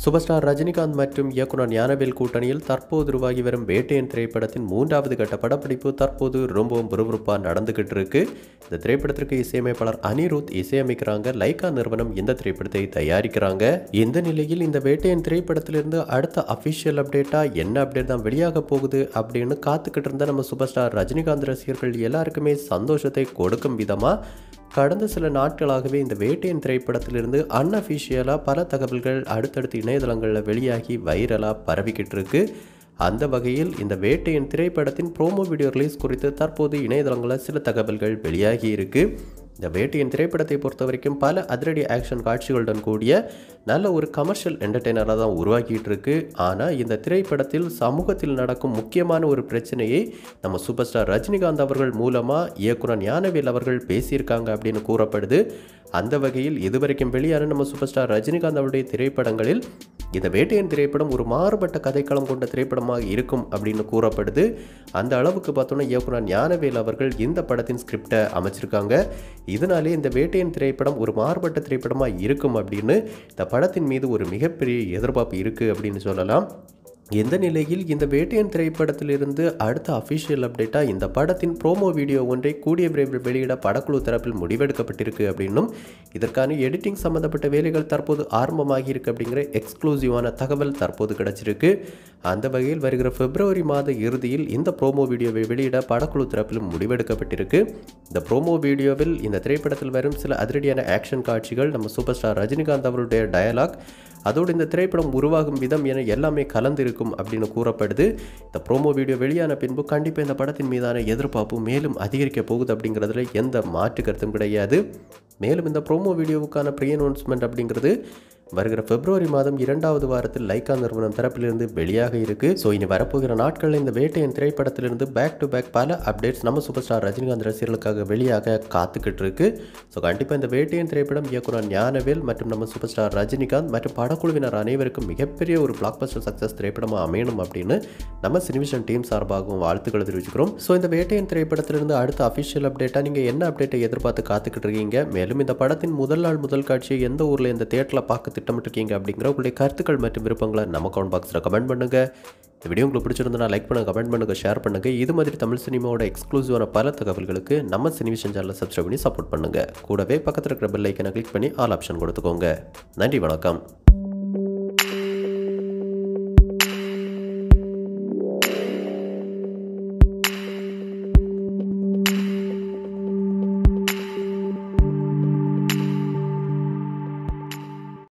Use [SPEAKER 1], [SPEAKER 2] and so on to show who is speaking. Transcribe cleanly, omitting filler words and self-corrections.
[SPEAKER 1] Super star Rajinikanth மற்றும் இயக்குனர் ஞானவேல் கூட்டணியில் தற்போது உருவாகி வரும் வேட்டையன் திரைப்படத்தின் 3வது கட்ட படப்பிடிப்பு தற்போது ரொம்பவும் விறுவிறுப்பாக நடந்துகிட்டு இருக்கு. இந்த திரைப்படத்திற்கு இசையமைப்பாளர் அனிருத் இசையமைக்கிறாங்க. லைகா நிறுவனம் இந்த திரைப்படத்தை தயாரிக்கிறாங்க. இந்த நிலையில் இந்த வேட்டையன் திரைப்படத்திலிருந்து அடுத்த அபிஷியல் அப்டேட்டா என்ன அப்டேட் தான் வெளியாக போகுது அப்படின்னு காத்துக்கிட்டு இருந்த நம்ம சூப்பர் ஸ்டார் ரஜினிகாந்த் ரசிகர்கள் எல்லாருக்குமே சந்தோஷத்தை கொடுக்கும் விதமா கடந்த சில நாட்களாகவே இந்த வேட்டையன் திரைப்படத்திலிருந்து அன்அஃபிஷியலாக பல தகவல்கள் அடுத்தடுத்து இணையதளங்களில் வெளியாகி வைரலாக பரவிக்கிட்டு இருக்கு. அந்த வகையில் இந்த வேட்டையன் திரைப்படத்தின் ப்ரோமோ வீடியோ ரிலீஸ் குறித்து தற்போது இணையதளங்களில் சில தகவல்கள் வெளியாகி இருக்கு. இந்த வேட்டையன் திரைப்படத்தை பொறுத்த வரைக்கும் பல அதிரடி ஆக்ஷன் காட்சிகளுடன் கூடிய நல்ல ஒரு கமர்ஷியல் என்டர்டெய்னராக தான் உருவாக்கிட்டு இருக்கு. ஆனால் இந்த திரைப்படத்தில் சமூகத்தில் நடக்கும் முக்கியமான ஒரு பிரச்சனையை நம்ம சூப்பர் ஸ்டார் ரஜினிகாந்த் அவர்கள் மூலமாக இயக்குனர் ஞானவேல் அவர்கள் பேசியிருக்காங்க அப்படின்னு கூறப்படுது. அந்த வகையில் இதுவரைக்கும் வெளியான நம்ம சூப்பர் ஸ்டார் ரஜினிகாந்த் அவருடைய திரைப்படங்களில் இந்த வேட்டையன் திரைப்படம் ஒரு மாறுபட்ட கதைக்களம் கொண்ட திரைப்படமாக இருக்கும் அப்படின்னு கூறப்படுது. அந்த அளவுக்கு பார்த்தோன்னா இயக்குனர் ஞானவேல் அவர்கள் இந்த படத்தின் ஸ்கிரிப்டை அமைச்சிருக்காங்க. இதனாலே இந்த வேட்டையன் திரைப்படம் ஒரு மாறுபட்ட திரைப்படமாக இருக்கும் அப்படின்னு இந்த படத்தின் மீது ஒரு மிகப்பெரிய எதிர்பார்ப்பு இருக்குது அப்படின்னு சொல்லலாம். இந்த நிலையில் இந்த வேட்டையன் திரைப்படத்திலிருந்து அடுத்த அஃபிஷியல் அப்டேட்டாக இந்த படத்தின் ப்ரோமோ வீடியோ ஒன்றை கூடிய விரைவில் வெளியிட படக்குழு தரப்பில் முடிவெடுக்கப்பட்டிருக்கு அப்படின்னும் இதற்கான எடிட்டிங் சம்மந்தப்பட்ட வேலைகள் தற்போது ஆரம்பமாகி இருக்கு அப்படிங்கிற எக்ஸ்க்ளூசிவான தகவல் தற்போது கிடைச்சிருக்கு. அந்த வகையில் வருகிற பிப்ரவரி மாத இறுதியில் இந்த ப்ரோமோ வீடியோவை வெளியிட படக்குழு தரப்பிலும் முடிவெடுக்கப்பட்டிருக்கு. இந்த ப்ரோமோ வீடியோவில் இந்த திரைப்படத்தில் வரும் சில அதிரடியான ஆக்ஷன் காட்சிகள், நம்ம சூப்பர் ஸ்டார் ரஜினிகாந்த் அவருடைய டயலாக், அதோடு இந்த திரைப்படம் உருவாகும் விதம் என எல்லாமே கலந்திருக்கும் அப்படின்னு கூறப்படுது. இந்த ப்ரோமோ வீடியோ வெளியான பின்பு கண்டிப்பாக இந்த படத்தின் மீதான எதிர்பார்ப்பு மேலும் அதிகரிக்க போகுது அப்படிங்கிறதுல எந்த மாற்று கருத்தும் கிடையாது. மேலும் இந்த ப்ரோமோ வீடியோவுக்கான ப்ரீ அனௌன்ஸ்மெண்ட் அப்படிங்கிறது வருகிற பிப்ரவரி மாதம் 2வது வாரத்தில் லைகா நிறுவனம் தரப்பிலிருந்து வெளியாக இருக்கு. ஸோ இனி வரப்போகிற நாட்களில் இந்த வேட்டையன் திரைப்படத்திலிருந்து பேக் டு பேக் பல அப்டேட்ஸ் நம்ம சூப்பர் ஸ்டார் ரஜினிகாந்த் ரசிகர்களுக்காக வெளியாக காத்துக்கிட்டு இருக்கு. ஸோ கண்டிப்பாக இந்த வேட்டையன் திரைப்படம் இயக்குனர் ஞானவேல் மற்றும் நம்ம சூப்பர் ஸ்டார் ரஜினிகாந்த் மற்றும் படக்குழுவினர் அனைவருக்கும் மிகப்பெரிய ஒரு பிளாக்பஸ்டர் சக்ஸஸ் திரைப்படமாக அமையணும் அப்படின்னு நம்ம சினிவிஷன் டீம் சார்பாகவும் வாழ்த்துக்களை தெரிவிச்சுக்கிறோம். ஸோ இந்த வேட்டையன் திரைப்படத்திலிருந்து அடுத்த அஃபிஷியல் அப்டேட்டாக நீங்கள் என்ன அப்டேட்டை எதிர்பார்த்து காத்துக்கிட்டு இருக்கீங்க? மேலும் இந்த படத்தின் முதல் நாள் முதல் காட்சியை எந்த ஊரில் இந்த தியேட்டரில் பார்க்க திட்டமிட்டிருக்கீங்க அப்படிங்கிற உங்களுடைய கருத்துக்கள் மற்றும் விருப்பங்களை நம்ம கமெண்ட் பாக்ஸில் கமெண்ட் பண்ணுங்க. இந்த வீடியோ உங்களுக்கு பிடிச்சிருந்தா லைக் பண்ணுங்க, கமெண்ட் பண்ணுங்க, ஷேர் பண்ணுங்க. இது மாதிரி தமிழ் சினிமாவோட எக்ஸ்க்ளூசிவான பல தகவல்களுக்கு நம்ம சினிவிஷன் சேனலை சப்ஸ்கிரைப் பண்ணி சப்போர்ட் பண்ணுங்க. கூடவே பக்கத்தில் இருக்கிற பெல் ஐக்கனை கிளிக் பண்ணி ஆல் ஆப்ஷன் கொடுத்துக்கோங்க. நன்றி, வணக்கம்.